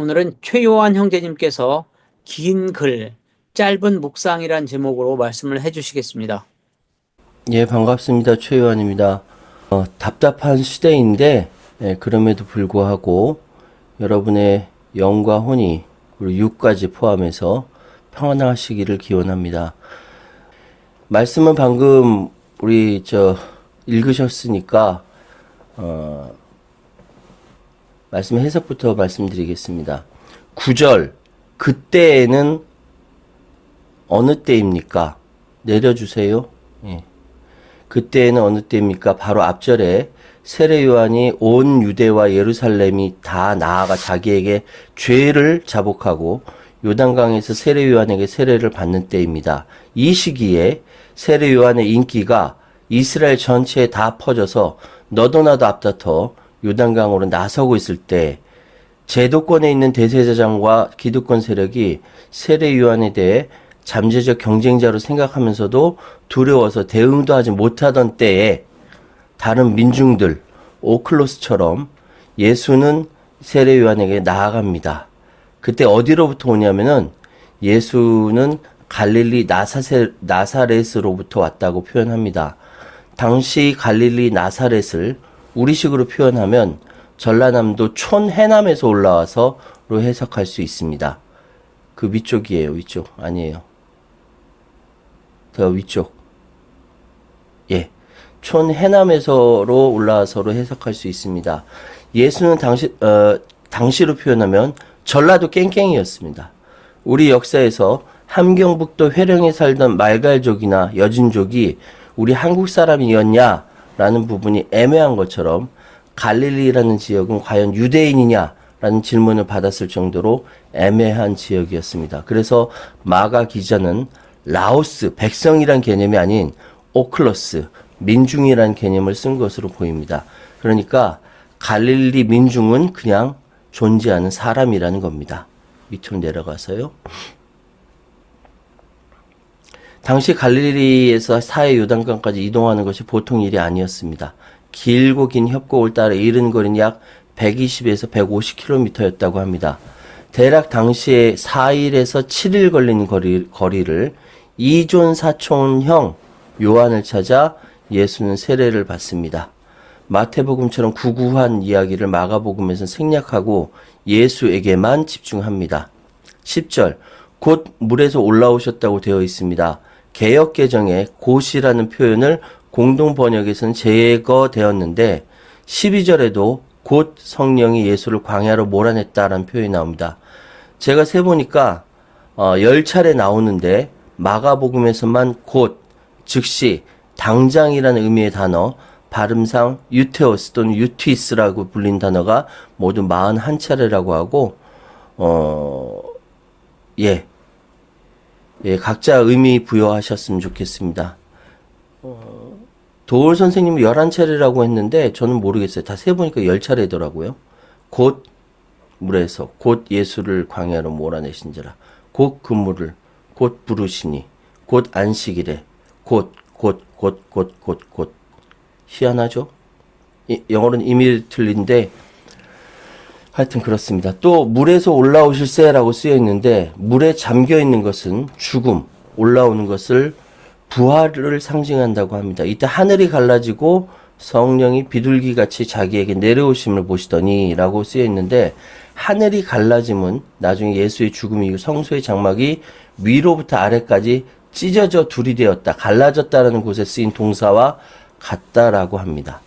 오늘은 최요한 형제님께서 긴 글, 짧은 묵상이란 제목으로 말씀을 해주시겠습니다. 예, 반갑습니다. 최요한입니다. 답답한 시대인데, 그럼에도 불구하고 여러분의 영과 혼이 그리고 육까지 포함해서 평안하시기를 기원합니다. 말씀은 방금 우리 읽으셨으니까 말씀 해석부터 말씀드리겠습니다. 9절, 그때에는 어느 때입니까? 내려주세요. 예. 그때에는 어느 때입니까? 바로 앞절에 세례 요한이 온 유대와 예루살렘이 다 나아가 자기에게 죄를 자복하고 요단강에서 세례 요한에게 세례를 받는 때입니다. 이 시기에 세례 요한의 인기가 이스라엘 전체에 다 퍼져서 너도 나도 앞다퉈 요단강으로 나서고 있을 때 제도권에 있는 대제사장과 기득권 세력이 세례 요한에 대해 잠재적 경쟁자로 생각하면서도 두려워서 대응도 하지 못하던 때에 다른 민중들, 오클로스처럼 예수는 세례 요한에게 나아갑니다. 그때 어디로부터 오냐면은 예수는 갈릴리 나사렛으로부터 왔다고 표현합니다. 당시 갈릴리 나사렛을 우리식으로 표현하면 전라남도 촌해남에서 올라와서로 해석할 수 있습니다. 그 위쪽이에요. 위쪽 아니에요. 더 위쪽. 예. 촌해남에서로 올라와서로 해석할 수 있습니다. 예수는 당시로 표현하면 전라도 깽깽이였습니다. 우리 역사에서 함경북도 회령에 살던 말갈족이나 여진족이 우리 한국 사람이었냐라는 부분이 애매한 것처럼 갈릴리라는 지역은 과연 유대인이냐라는 질문을 받았을 정도로 애매한 지역이었습니다. 그래서 마가 기자는 라오스, 백성이란 개념이 아닌 오클러스, 민중이란 개념을 쓴 것으로 보입니다. 그러니까 갈릴리 민중은 그냥 존재하는 사람이라는 겁니다. 밑으로 내려가서요. 당시 갈릴리에서 사해 요단강까지 이동하는 것이 보통 일이 아니었습니다. 길고 긴 협곡을 따라 이른 거리는 약 120에서 150km였다고 합니다. 대략 당시에 4일에서 7일 걸리는 거리를 이존 사촌형 요한을 찾아 예수는 세례를 받습니다. 마태복음처럼 구구한 이야기를 마가복음에서는 생략하고 예수에게만 집중합니다. 10절, 곧 물에서 올라오셨다고 되어 있습니다. 개역개정에 곧이라는 표현을 공동 번역에서는 제거되었는데 12절에도 곧 성령이 예수를 광야로 몰아냈다라는 표현이 나옵니다. 제가 세보니까 10차례 나오는데 마가복음에서만 곧, 즉시, 당장이라는 의미의 단어, 발음상 유테오스 또는 유티스라고 불린 단어가 모두 41차례라고 하고 각자 의미 부여하셨으면 좋겠습니다. 도울 선생님은 11차례라고 했는데 저는 모르겠어요. 다 세보니까 10차례더라고요. 곧 물에서 곧 예수를 광야로 몰아내신지라 곧 그물을 곧 부르시니 곧 안식일에 곧 희한하죠? 영어로는 이미 틀린데 하여튼 그렇습니다. 또 물에서 올라오실세라고 쓰여 있는데 물에 잠겨 있는 것은 죽음, 올라오는 것을 부활을 상징한다고 합니다. 이때 하늘이 갈라지고 성령이 비둘기같이 자기에게 내려오심을 보시더니 라고 쓰여 있는데 하늘이 갈라짐은 나중에 예수의 죽음 이후 성소의 장막이 위로부터 아래까지 찢어져 둘이 되었다, 갈라졌다라는 곳에 쓰인 동사와 같다라고 합니다.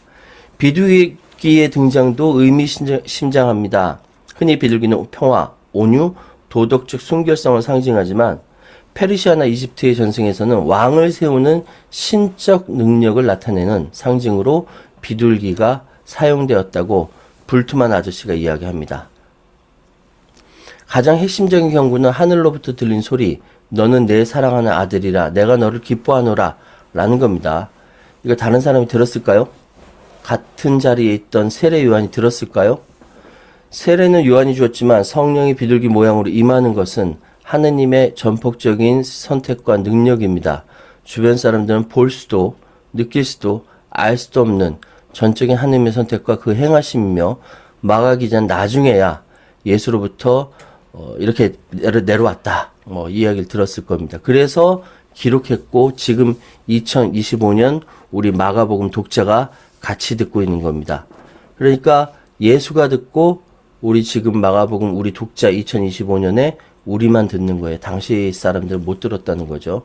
비둘기의 등장도 의미심장합니다. 흔히 비둘기는 평화, 온유, 도덕적 순결성을 상징하지만 페르시아나 이집트의 전승에서는 왕을 세우는 신적 능력을 나타내는 상징으로 비둘기가 사용되었다고 불투만 아저씨가 이야기합니다. 가장 핵심적인 경구는 하늘로부터 들린 소리, 너는 내 사랑하는 아들이라 내가 너를 기뻐하노라 라는 겁니다. 이거 다른 사람이 들었을까요? 같은 자리에 있던 세례 요한이 들었을까요? 세례는 요한이 주었지만 성령이 비둘기 모양으로 임하는 것은 하느님의 전폭적인 선택과 능력입니다. 주변 사람들은 볼 수도 느낄 수도 알 수도 없는 전적인 하느님의 선택과 그 행하심이며 마가 기자는 나중에야 예수로부터 이렇게 내려왔다. 이야기를 들었을 겁니다. 그래서 기록했고 지금 2025년 우리 마가복음 독자가 같이 듣고 있는 겁니다. 그러니까 예수가 듣고 우리 지금 마가복음 우리 독자 2025년에 우리만 듣는 거예요. 당시 사람들은 못 들었다는 거죠.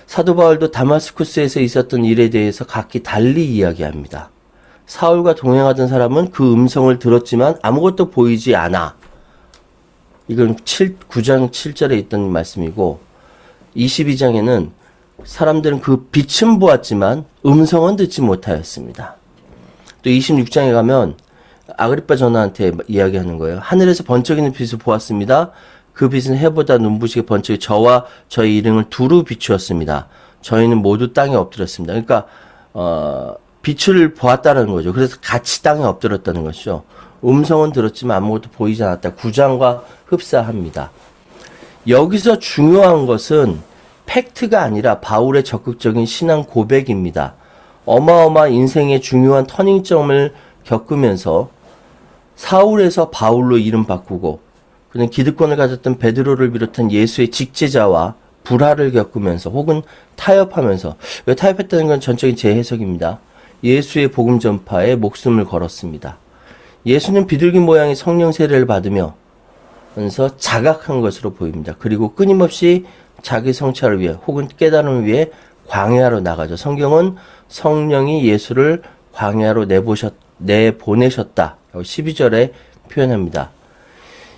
사도 바울도 다마스쿠스에서 있었던 일에 대해서 각기 달리 이야기합니다. 사울과 동행하던 사람은 그 음성을 들었지만 아무것도 보이지 않아. 이건 9장 7절에 있던 말씀이고 22장에는 사람들은 그 빛은 보았지만 음성은 듣지 못하였습니다. 또 26장에 가면 아그리파 전하한테 이야기하는 거예요. 하늘에서 번쩍이는 빛을 보았습니다. 그 빛은 해보다 눈부시게 번쩍이 저와 저희 일행을 두루 비추었습니다. 저희는 모두 땅에 엎드렸습니다. 그러니까 빛을 보았다는 거죠. 그래서 같이 땅에 엎드렸다는 것이죠. 음성은 들었지만 아무것도 보이지 않았다. 9장과 흡사합니다. 여기서 중요한 것은 팩트가 아니라 바울의 적극적인 신앙 고백입니다. 어마어마한 인생의 중요한 터닝점을 겪으면서 사울에서 바울로 이름 바꾸고 그는 기득권을 가졌던 베드로를 비롯한 예수의 직제자와 불화를 겪으면서 혹은 타협하면서, 타협했다는 건 전적인 제 해석입니다. 예수의 복음 전파에 목숨을 걸었습니다. 예수는 비둘기 모양의 성령 세례를 받으며 자각한 것으로 보입니다. 그리고 끊임없이 자기 성찰을 위해 혹은 깨달음을 위해 광야로 나가죠. 성경은 성령이 예수를 광야로 내보내셨다. 12절에 표현합니다.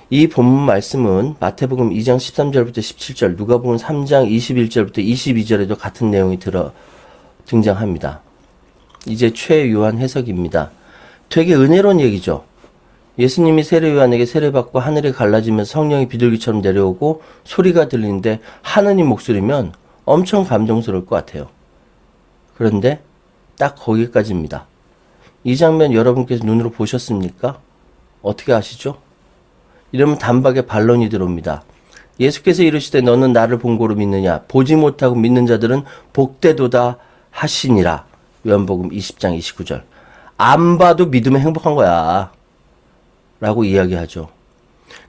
이 본문 말씀은 마태복음 2장 13절부터 17절, 누가복음 3장 21절부터 22절에도 같은 내용이 등장합니다. 이제 최요한 해석입니다. 되게 은혜로운 얘기죠. 예수님이 세례 요한에게 세례받고 하늘이 갈라지면서 성령이 비둘기처럼 내려오고 소리가 들리는데 하느님 목소리면 엄청 감동스러울 것 같아요. 그런데 딱 거기까지입니다. 이 장면 여러분께서 눈으로 보셨습니까? 어떻게 아시죠? 이러면 단박에 반론이 들어옵니다. 예수께서 이르시되 너는 나를 본고로 믿느냐? 보지 못하고 믿는 자들은 복되도다 하시니라. 요한복음 20장 29절. 안 봐도 믿으면 행복한 거야. 라고 이야기하죠.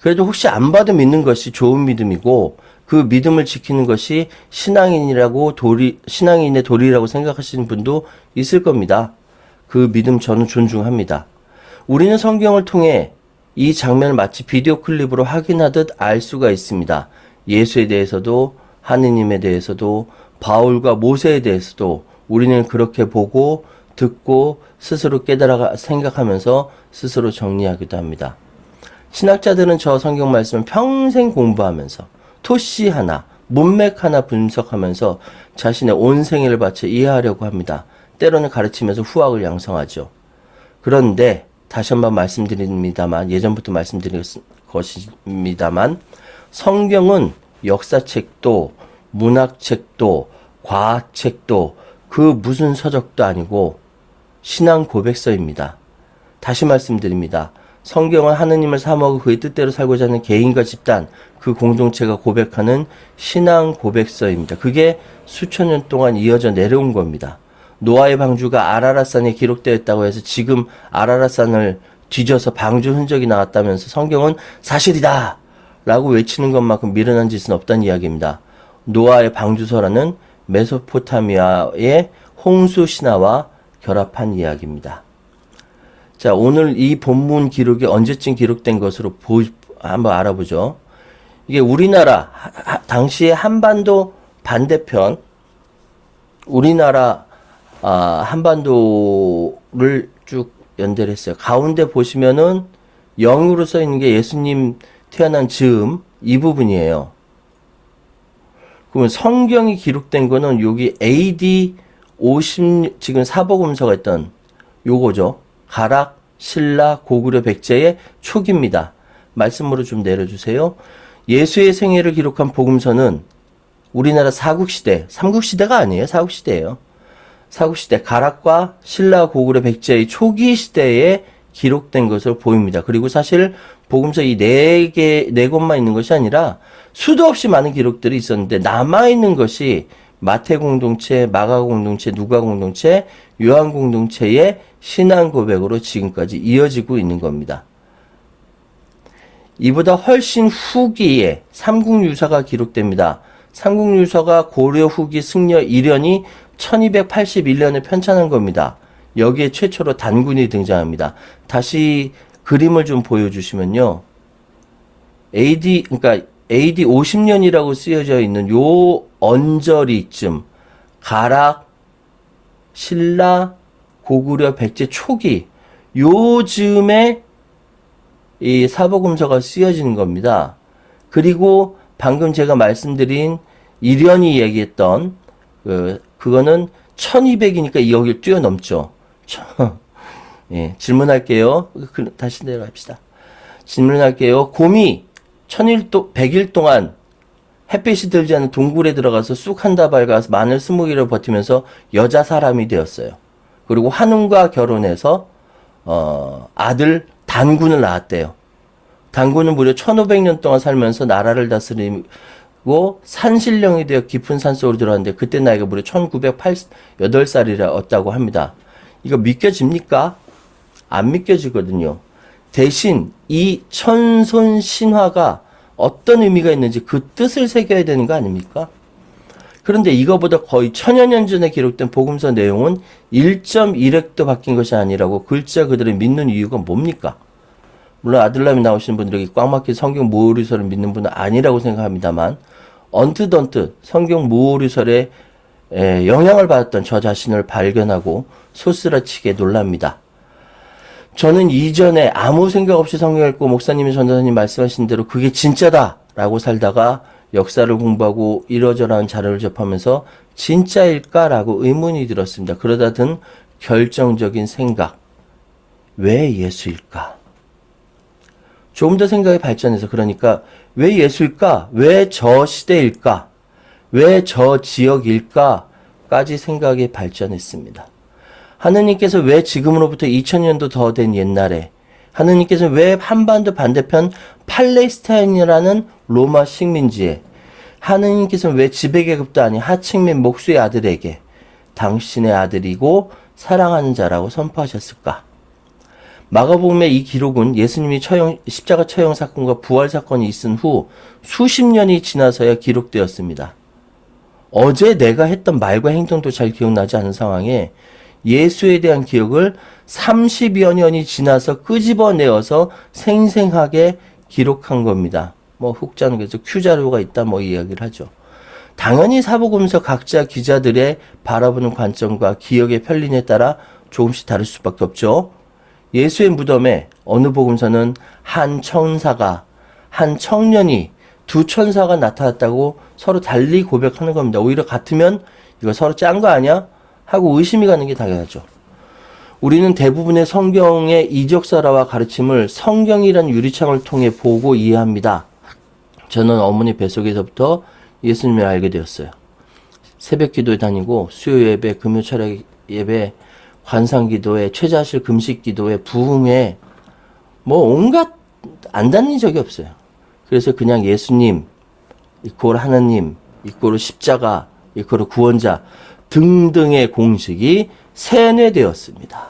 그래도 혹시 안 봐도 믿는 것이 좋은 믿음이고 그 믿음을 지키는 것이 신앙인의 도리라고 생각하시는 분도 있을 겁니다. 그 믿음 저는 존중합니다. 우리는 성경을 통해 이 장면을 마치 비디오 클립으로 확인하듯 알 수가 있습니다. 예수에 대해서도 하느님에 대해서도 바울과 모세에 대해서도 우리는 그렇게 보고 듣고 스스로 깨달아 생각하면서 스스로 정리하기도 합니다. 신학자들은 저 성경 말씀을 평생 공부하면서 토씨 하나, 문맥 하나 분석하면서 자신의 온 생애를 바쳐 이해하려고 합니다. 때로는 가르치면서 후학을 양성하죠. 그런데 다시 한번 말씀드립니다만, 예전부터 말씀드린 것입니다만, 성경은 역사책도 문학책도 과학책도 그 무슨 서적도 아니고 신앙 고백서입니다. 다시 말씀드립니다. 성경은 하느님을 사모하고 그의 뜻대로 살고자 하는 개인과 집단, 그 공동체가 고백하는 신앙 고백서입니다. 그게 수천 년 동안 이어져 내려온 겁니다. 노아의 방주가 아라랏산에 기록되었다고 해서 지금 아라랏산을 뒤져서 방주 흔적이 나왔다면서 성경은 사실이다! 라고 외치는 것만큼 미련한 짓은 없다는 이야기입니다. 노아의 방주서라는 메소포타미아의 홍수 신화와 결합한 이야기입니다. 자, 오늘 이 본문 기록이 언제쯤 기록된 것으로 한번 알아보죠. 이게 우리나라, 당시에 한반도 반대편, 우리나라, 한반도를 쭉 연대를 했어요. 가운데 보시면은 0으로 써 있는 게 예수님 태어난 즈음, 이 부분이에요. 그러면 성경이 기록된 거는 여기 AD 50, 지금 사복음서가 있던 요거죠. 가락, 신라, 고구려, 백제의 초기입니다. 말씀으로 좀 내려주세요. 예수의 생애를 기록한 복음서는 우리나라 사국시대, 삼국시대가 아니에요. 사국시대예요. 사국시대, 가락과 신라, 고구려, 백제의 초기 시대에 기록된 것으로 보입니다. 그리고 사실 복음서 이 네 곳만 있는 것이 아니라 수도 없이 많은 기록들이 있었는데 남아있는 것이 마태 공동체, 마가 공동체, 누가 공동체, 요한 공동체의 신앙 고백으로 지금까지 이어지고 있는 겁니다. 이보다 훨씬 후기에 삼국유사가 기록됩니다. 삼국유사가 고려 후기 승려 이련이 1281년에 편찬한 겁니다. 여기에 최초로 단군이 등장합니다. 다시 그림을 좀 보여주시면요. 그러니까 AD 50년이라고 쓰여져 있는 요 언저리쯤, 가락, 신라, 고구려, 백제 초기, 요 즈음에 이 사복음서가 쓰여지는 겁니다. 그리고 방금 제가 말씀드린 이련이 얘기했던 그거는 1200이니까 여기를 뛰어넘죠. 예, 질문할게요. 다시 내려갑시다. 질문할게요. 곰이 100일 동안 햇빛이 들지 않는 동굴에 들어가서 쑥 한 다발 가서 마늘 20개를 버티면서 여자 사람이 되었어요. 그리고 한웅과 결혼해서 아들 단군을 낳았대요. 단군은 무려 1500년 동안 살면서 나라를 다스리고 산신령이 되어 깊은 산속으로 들어갔는데 그때 나이가 무려 1908살이었다고 합니다. 이거 믿겨집니까? 안 믿겨지거든요. 대신 이 천손 신화가 어떤 의미가 있는지 그 뜻을 새겨야 되는 거 아닙니까? 그런데 이거보다 거의 1000여 년 전에 기록된 복음서 내용은 1.1획도 바뀐 것이 아니라고 글자 그대로 믿는 이유가 뭡니까? 물론 아들람이 나오시는 분들에게 꽉 막힌 성경 모호리설을 믿는 분은 아니라고 생각합니다만 언뜻 성경 모호리설에 영향을 받았던 저 자신을 발견하고 소스라치게 놀랍니다. 저는 이전에 아무 생각 없이 성경 읽고 목사님이 전도사님 말씀하신 대로 그게 진짜다라고 살다가 역사를 공부하고 이러저러한 자료를 접하면서 진짜일까라고 의문이 들었습니다. 그러다 든 결정적인 생각. 왜 예수일까? 조금 더 생각이 발전해서 그러니까 왜 예수일까? 왜 저 시대일까? 왜 저 지역일까?까지 생각이 발전했습니다. 하느님께서 왜 지금으로부터 2000년도 더 된 옛날에 하느님께서 왜 한반도 반대편 팔레스타인이라는 로마 식민지에 하느님께서 왜 지배계급도 아닌 하층민 목수의 아들에게 당신의 아들이고 사랑하는 자라고 선포하셨을까? 마가복음의 이 기록은 예수님이 십자가 처형 사건과 부활 사건이 있은 후 수십 년이 지나서야 기록되었습니다. 어제 내가 했던 말과 행동도 잘 기억나지 않은 상황에 예수에 대한 기억을 30여 년이 지나서 끄집어내어서 생생하게 기록한 겁니다. 뭐 훅자는 그래서 Q자료가 있다 뭐 이야기를 하죠. 당연히 사복음서 각자 기자들의 바라보는 관점과 기억의 편린에 따라 조금씩 다를 수밖에 없죠. 예수의 무덤에 어느 복음서는 한 천사가 한 청년이 두 천사가 나타났다고 서로 달리 고백하는 겁니다. 오히려 같으면 이거 서로 짠 거 아니야? 하고 의심이 가는 게 당연하죠. 우리는 대부분의 성경의 이적설화와 가르침을 성경이란 유리창을 통해 보고 이해합니다. 저는 어머니 뱃속에서부터 예수님을 알게 되었어요. 새벽 기도에 다니고 수요 예배, 금요 철학 예배, 관상 기도회, 최자실 금식 기도회, 부흥회 뭐 온갖 안 다닌 적이 없어요. 그래서 그냥 예수님 이꼬르 하나님 이꼬르 십자가 이꼬르 구원자 등등의 공식이 세뇌되었습니다.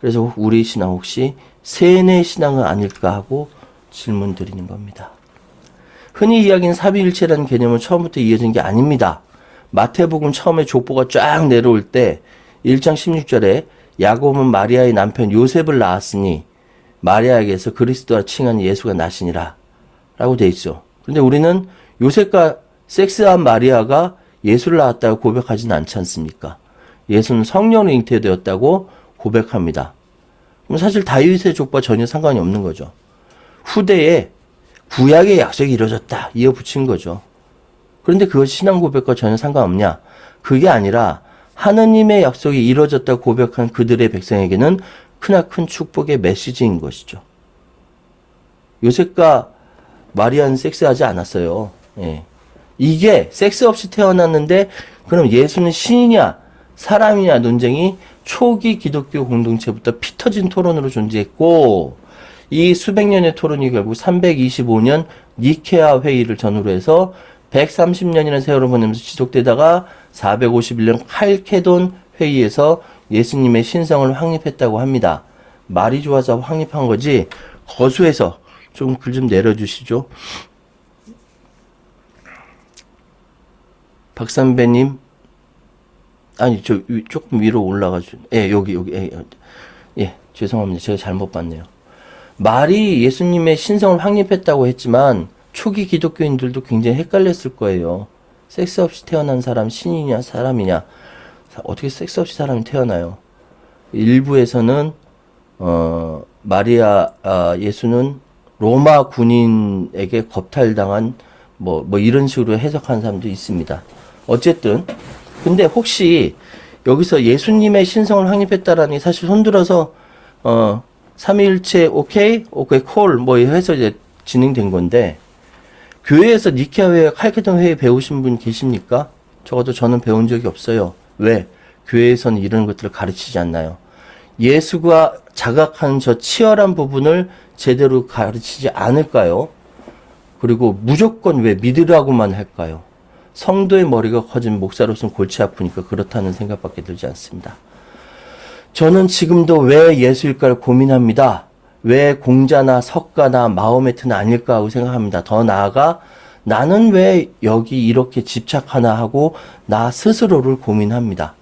그래서 우리 신앙 혹시 세뇌 신앙은 아닐까 하고 질문 드리는 겁니다. 흔히 이야기하는 삼위일체라는 개념은 처음부터 이어진 게 아닙니다. 마태복음 처음에 족보가 쫙 내려올 때 1장 16절에 야곱은 마리아의 남편 요셉을 낳았으니 마리아에게서 그리스도라 칭한 예수가 나시니라 라고 돼 있죠. 그런데 우리는 요셉과 섹스한 마리아가 예수를 낳았다고 고백하지는 않지 않습니까? 예수는 성령으로 잉태되었다고 고백합니다. 그럼 사실 다윗의 족보와 전혀 상관이 없는 거죠. 후대에 구약의 약속이 이루어졌다 이어붙인 거죠. 그런데 그것이 신앙 고백과 전혀 상관없냐? 그게 아니라 하느님의 약속이 이루어졌다고 고백한 그들의 백성에게는 크나큰 축복의 메시지인 것이죠. 요셉과 마리아는 섹스하지 않았어요. 예. 이게 섹스 없이 태어났는데 그럼 예수는 신이냐 사람이냐 논쟁이 초기 기독교 공동체부터 피 터진 토론으로 존재했고 이 수백 년의 토론이 결국 325년 니케아 회의를 전후로 해서 130년이라는 세월을 보내면서 지속되다가 451년 칼케돈 회의에서 예수님의 신성을 확립했다고 합니다. 말이 좋아서 확립한 거지 거수해서 좀 글 좀 내려주시죠. 박선배님, 아니, 조금 위로 올라가죠. 예, 여기, 예, 죄송합니다. 제가 잘못 봤네요. 말이 예수님의 신성을 확립했다고 했지만, 초기 기독교인들도 굉장히 헷갈렸을 거예요. 섹스 없이 태어난 사람, 신이냐, 사람이냐. 어떻게 섹스 없이 사람이 태어나요? 일부에서는, 예수는 로마 군인에게 겁탈당한, 이런 식으로 해석하는 사람도 있습니다. 어쨌든, 근데 혹시 여기서 예수님의 신성을 확립했다라니 사실 손들어서 삼위일체 오케이 콜 해서 이제 진행된 건데 교회에서 니케아 회회, 칼케돈 회회 배우신 분 계십니까? 적어도 저는 배운 적이 없어요. 왜? 교회에서는 이런 것들을 가르치지 않나요? 예수가 자각하는 저 치열한 부분을 제대로 가르치지 않을까요? 그리고 무조건 왜 믿으라고만 할까요? 성도의 머리가 커진 목사로서는 골치 아프니까 그렇다는 생각밖에 들지 않습니다. 저는 지금도 왜 예수일까를 고민합니다. 왜 공자나 석가나 마호메트는 아닐까 하고 생각합니다. 더 나아가 나는 왜 여기 이렇게 집착하나 하고 나 스스로를 고민합니다.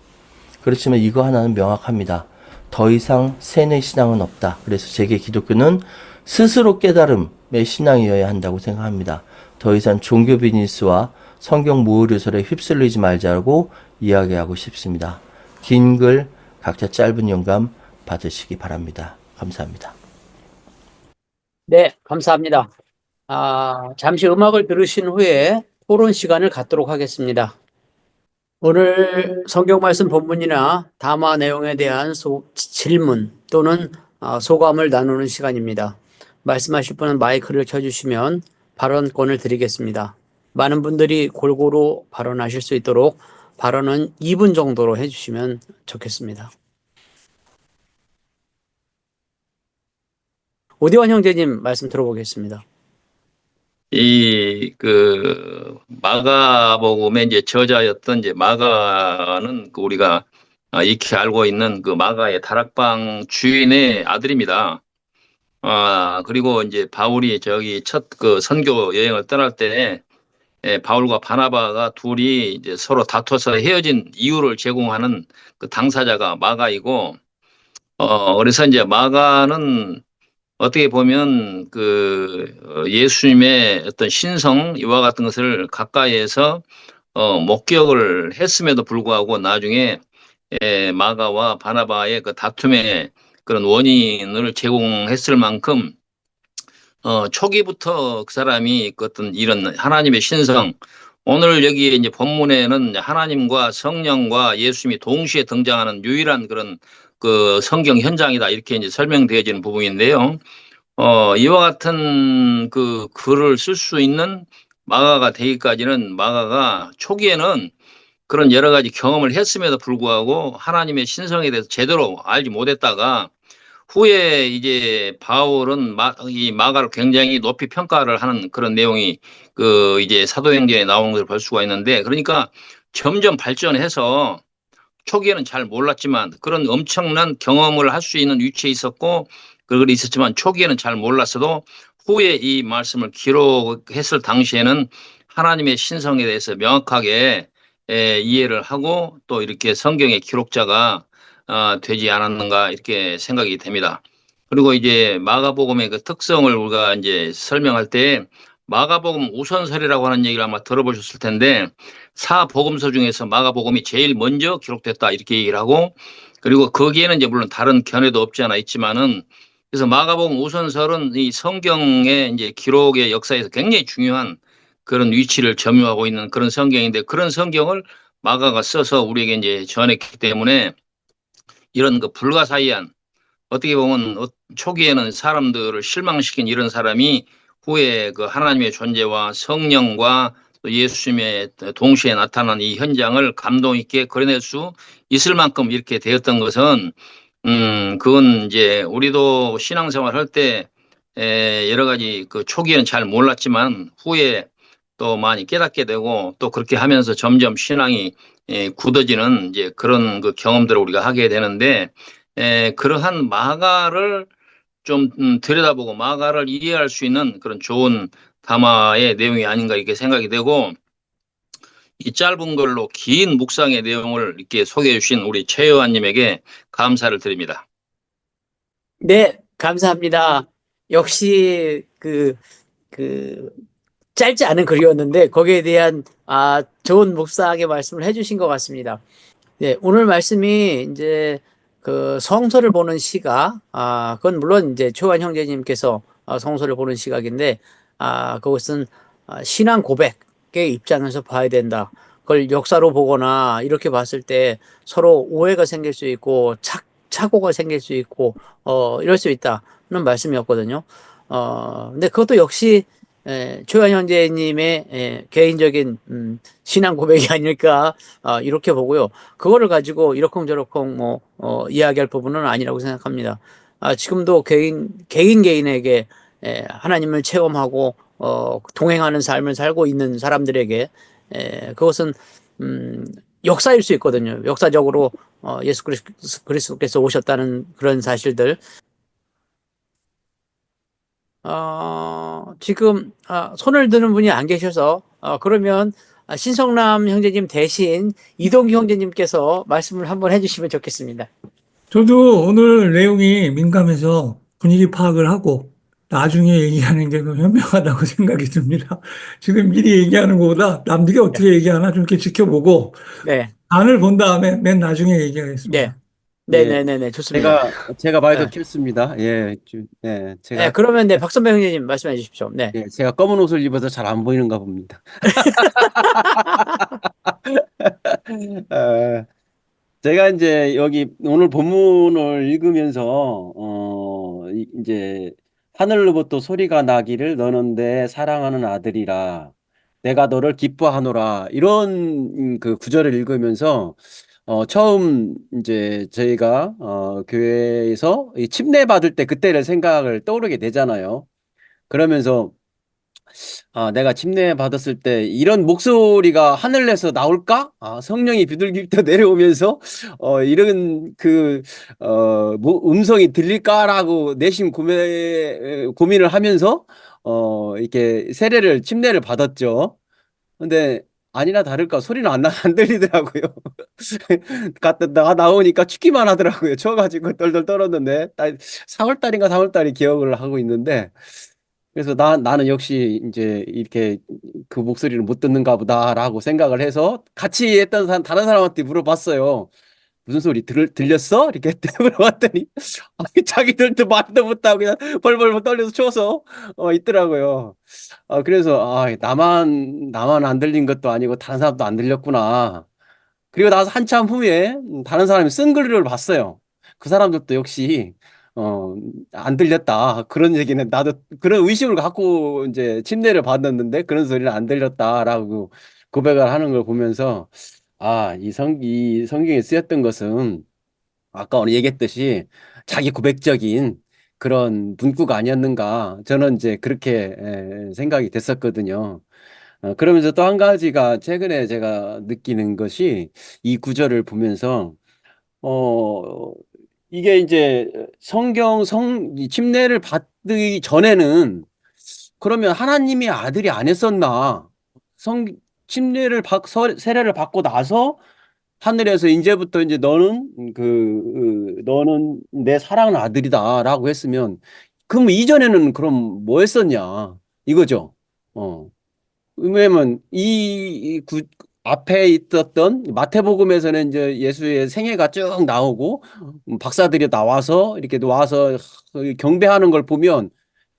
그렇지만 이거 하나는 명확합니다. 더 이상 세뇌 신앙은 없다. 그래서 제게 기독교는 스스로 깨달음의 신앙이어야 한다고 생각합니다. 더 이상 종교 비즈니스와 성경 모의료설에 휩쓸리지 말자고 이야기하고 싶습니다. 긴 글 각자 짧은 영감 받으시기 바랍니다. 감사합니다. 네, 감사합니다. 잠시 음악을 들으신 후에 토론 시간을 갖도록 하겠습니다. 오늘 성경 말씀 본문이나 담화 내용에 대한 질문 또는 소감을 나누는 시간입니다. 말씀하실 분은 마이크를 켜주시면 발언권을 드리겠습니다. 많은 분들이 골고루 발언하실 수 있도록 발언은 2분 정도로 해주시면 좋겠습니다. 오디원 형제님 말씀 들어보겠습니다. 마가복음의 이제 저자였던 이제 마가는 우리가 익히 알고 있는 그 마가의 다락방 주인의 아들입니다. 그리고 이제 바울이 저기 첫 그 선교 여행을 떠날 때 바울과 바나바가 둘이 이제 서로 다퉈서 헤어진 이유를 제공하는 그 당사자가 마가이고, 그래서 이제 마가는 어떻게 보면 예수님의 어떤 신성 이와 같은 것을 가까이에서 목격을 했음에도 불구하고 나중에 마가와 바나바의 그 다툼의 그런 원인을 제공했을 만큼 초기부터 그 사람이 그 어떤 이런 하나님의 신성, 오늘 여기 이제 본문에는 하나님과 성령과 예수님이 동시에 등장하는 유일한 그런 그 성경 현장이다 이렇게 이제 설명되어지는 부분인데요. 이와 같은 그 글을 쓸 수 있는 마가가 되기까지는 마가가 초기에는 그런 여러 가지 경험을 했음에도 불구하고 하나님의 신성에 대해서 제대로 알지 못했다가 후에 이제 바울은 이 마가를 굉장히 높이 평가를 하는 그런 내용이 그 이제 사도행전에 나오는 것을 볼 수가 있는데, 그러니까 점점 발전해서 초기에는 잘 몰랐지만 그런 엄청난 경험을 할 수 있는 위치에 있었고 그런 게 있었지만 초기에는 잘 몰랐어도 후에 이 말씀을 기록했을 당시에는 하나님의 신성에 대해서 명확하게 이해를 하고 또 이렇게 성경의 기록자가 되지 않았는가 이렇게 생각이 됩니다. 그리고 이제 마가복음의 그 특성을 우리가 이제 설명할 때 마가복음 우선설이라고 하는 얘기를 아마 들어보셨을 텐데 사복음서 중에서 마가복음이 제일 먼저 기록됐다 이렇게 얘기를 하고, 그리고 거기에는 이제 물론 다른 견해도 없지 않아 있지만은 그래서 마가복음 우선설은 이 성경의 이제 기록의 역사에서 굉장히 중요한 그런 위치를 점유하고 있는 그런 성경인데, 그런 성경을 마가가 써서 우리에게 이제 전했기 때문에 이런 그 불가사의한, 어떻게 보면 초기에는 사람들을 실망시킨 이런 사람이 후에 그 하나님의 존재와 성령과 또 예수님의 동시에 나타난 이 현장을 감동 있게 그려낼 수 있을 만큼 이렇게 되었던 것은 그건 이제 우리도 신앙생활 할 때 여러 가지 그 초기에는 잘 몰랐지만 후에 또 많이 깨닫게 되고 또 그렇게 하면서 점점 신앙이 굳어지는 이제 그런 그 경험들을 우리가 하게 되는데, 그러한 마가를 좀 들여다보고 마가를 이해할 수 있는 그런 좋은 담화의 내용이 아닌가 이렇게 생각이 되고, 이 짧은 걸로 긴 묵상의 내용을 이렇게 소개해 주신 우리 최 의원님에게 감사를 드립니다. 네, 감사합니다. 역시 그 짧지 않은 글이었는데 거기에 대한 좋은 묵상의 말씀을 해주신 것 같습니다. 네, 오늘 말씀이 이제 그 성서를 보는 시각, 그건 물론 이제 최환 형제님께서 성서를 보는 시각인데, 그것은 신앙 고백의 입장에서 봐야 된다. 그걸 역사로 보거나 이렇게 봤을 때 서로 오해가 생길 수 있고, 착오가 생길 수 있고, 이럴 수 있다는 말씀이었거든요. 근데 그것도 역시 최환 형제님의 개인적인 신앙 고백이 아닐까 이렇게 보고요. 그거를 가지고 이러쿵저러쿵 이야기할 부분은 아니라고 생각합니다. 지금도 개인에게 하나님을 체험하고 동행하는 삶을 살고 있는 사람들에게 그것은 역사일 수 있거든요. 역사적으로 예수 그리스도께서 오셨다는 그런 사실들. 지금 손을 드는 분이 안 계셔서 그러면 신성남 형제님 대신 이동규 형제님께서 말씀을 한번 해주시면 좋겠습니다. 저도 오늘 내용이 민감해서 분위기 파악을 하고 나중에 얘기하는 게 더 현명하다고 생각이 듭니다. 지금 미리 얘기하는 것보다 남들이 네, 어떻게 얘기하나 좀 이렇게 지켜보고 네, 안을 본 다음에 맨 나중에 네, 얘기하겠습니다. 네, 예, 네, 네, 네, 좋습니다. 제가 마이크 네, 켰습니다. 예, 네, 네, 그러면 네, 박선배 형제님 말씀해 주십시오. 네, 제가 검은 옷을 입어서 잘 안 보이는가 봅니다. 어, 제가 이제 여기 오늘 본문을 읽으면서 이제 하늘로부터 소리가 나기를 너는 내 사랑하는 아들이라 내가 너를 기뻐하노라 이런 그 구절을 읽으면서 처음 이제 저희가 교회에서 이 침례 받을 때 그때를 생각을 떠오르게 되잖아요. 그러면서 내가 침례 받았을 때 이런 목소리가 하늘에서 나올까? 성령이 비둘기부터 내려오면서 이런 음성이 들릴까라고 내심 고민을 하면서 이렇게 침례를 받았죠. 근데 아니나 다를까 소리는 안 들리더라고요. 갔다가 나오니까 춥기만 하더라고요. 추워가지고 떨떨 떨었는데 4월 달인가 3월 달이 기억을 하고 있는데 그래서 나는 역시 이제 이렇게 그 목소리를 못 듣는가 보다라고 생각을 해서 같이 했던 다른 사람한테 물어봤어요. 무슨 소리 들렸어? 이렇게 물어봤더니 자기들도 말도 못하고 그냥 벌벌 떨려서 추워서 있더라고요. 그래서 나만 안 들린 것도 아니고 다른 사람도 안 들렸구나. 그리고 나서 한참 후에 다른 사람이 쓴 글을 봤어요. 그 사람들도 역시 어, 안 들렸다. 그런 얘기는 나도 그런 의심을 갖고 이제 침례를 받았는데 그런 소리는 안 들렸다라고 고백을 하는 걸 보면서 이 성경에 쓰였던 것은 아까 오늘 얘기했듯이 자기 고백적인 그런 문구가 아니었는가 저는 이제 그렇게 생각이 됐었거든요. 그러면서 또 한 가지가 최근에 제가 느끼는 것이 이 구절을 보면서 어, 이게 이제 이 침례를 받기 전에는 그러면 하나님의 아들이 안 했었나? 성, 세례를 받고 나서 하늘에서 이제부터 이제 너는 내 사랑하는 아들이다라고 했으면 그럼 이전에는 그럼 뭐 했었냐? 이거죠. 어. 왜냐면 앞에 있었던 마태복음에서는 이제 예수의 생애가 쭉 나오고 박사들이 나와서 이렇게 와서 경배하는 걸 보면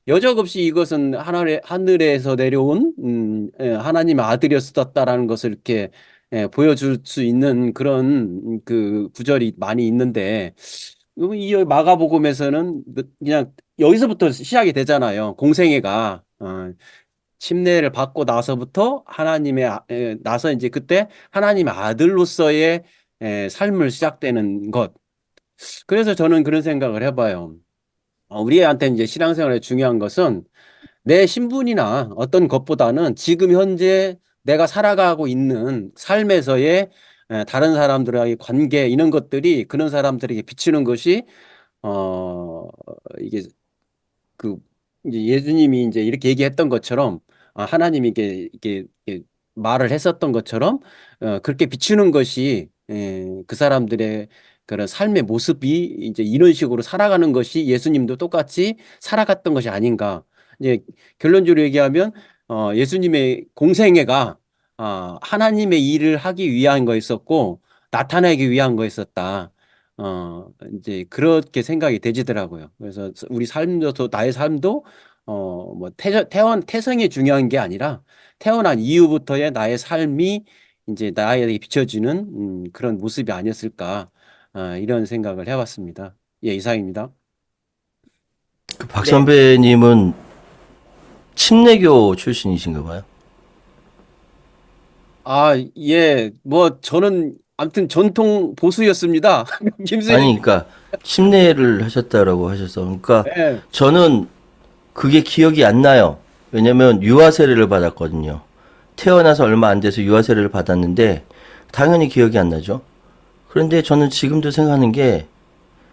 여적없이 이것은 하늘에서 내려온 하나님의 아들이었었다라는 것을 이렇게 보여줄 수 있는 그런 그 구절이 많이 있는데 이 마가복음에서는 그냥 여기서부터 시작이 되잖아요. 공생애가 침례를 받고 나서부터 나서 이제 그때 하나님의 아들로서의 삶을 시작되는 것. 그래서 저는 그런 생각을 해봐요. 우리한테 이제 신앙생활에 중요한 것은 내 신분이나 어떤 것보다는 지금 현재 내가 살아가고 있는 삶에서의 다른 사람들과의 관계 이런 것들이 그런 사람들에게 비추는 것이 어 이게 그 이제 예수님이 이제 이렇게 얘기했던 것처럼 하나님이 이게 말을 했었던 것처럼 그렇게 비추는 것이 그 사람들의 그런 삶의 모습이 이제 이런 식으로 살아가는 것이 예수님도 똑같이 살아갔던 것이 아닌가. 이제 결론적으로 얘기하면 예수님의 공생애가 하나님의 일을 하기 위한 거였었고 나타내기 위한 거였었다. 이제 그렇게 생각이 되지더라고요. 그래서 우리 삶도 나의 삶도 뭐 태생이 중요한 게 아니라 태어난 이후부터의 나의 삶이 이제 나에게 비춰지는 그런 모습이 아니었을까 이런 생각을 해봤습니다. 예, 이상입니다. 박 네. 선배님은 침례교 출신이신가 봐요. 예, 뭐 저는 아무튼 전통 보수였습니다. 김수현이. 아니, 그러니까 침례를 하셨다라고 하셔서, 그러니까 예, 저는 그게 기억이 안 나요. 왜냐면 유아 세례를 받았거든요. 태어나서 얼마 안 돼서 유아 세례를 받았는데 당연히 기억이 안 나죠. 그런데 저는 지금도 생각하는 게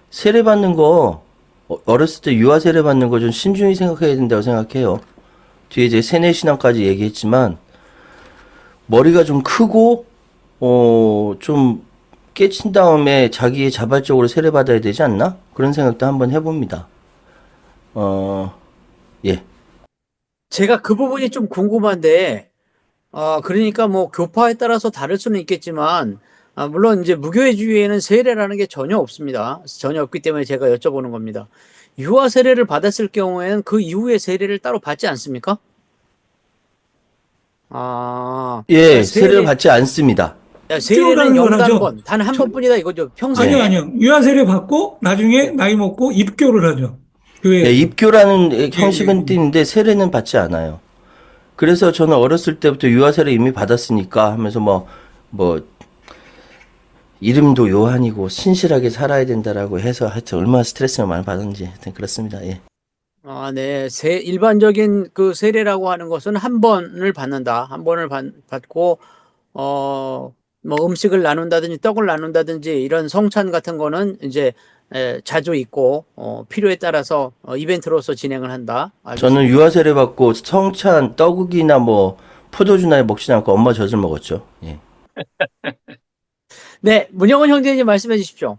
세례 받는 거 어렸을 때 유아 세례 받는 거 좀 신중히 생각해야 된다고 생각해요. 뒤에 이제 세뇌 신앙까지 얘기했지만 머리가 좀 크고 좀 깨친 다음에 자기의 자발적으로 세례 받아야 되지 않나? 그런 생각도 한번 해봅니다. 예. 제가 그 부분이 좀 궁금한데, 그러니까 뭐 교파에 따라서 다를 수는 있겠지만, 물론 이제 무교회주의에는 세례라는 게 전혀 없습니다. 전혀 없기 때문에 제가 여쭤보는 겁니다. 유아 세례를 받았을 경우에는 그 이후에 세례를 따로 받지 않습니까? 예, 세례를 받지 않습니다. 세례는 입교라는 걸 하죠. 연간번, 단 한 번뿐이다 이거죠. 평생에. 아니요. 유아세례 받고 나중에 나이 먹고 입교를 하죠. 네, 교회에서. 입교라는 형식은 예. 띄는데 세례는 받지 않아요. 그래서 저는 어렸을 때부터 유아 세례 이미 받았으니까 하면서 뭐 이름도 요한이고 신실하게 살아야 된다라고 해서 하여튼 얼마나 스트레스를 많이 받았는지 하여튼 그렇습니다. 예. 네. 일반적인 그 세례라고 하는 것은 한 번을 받는다. 한 번을 받고, 뭐 음식을 나눈다든지 떡을 나눈다든지 이런 성찬 같은 거는 이제 자주 있고, 필요에 따라서 이벤트로서 진행을 한다. 저는 유아 세례 받고 성찬 떡국이나 뭐 포도주나 먹지 않고 엄마 젖을 먹었죠. 예. 네. 문영원 형제님 말씀해 주십시오.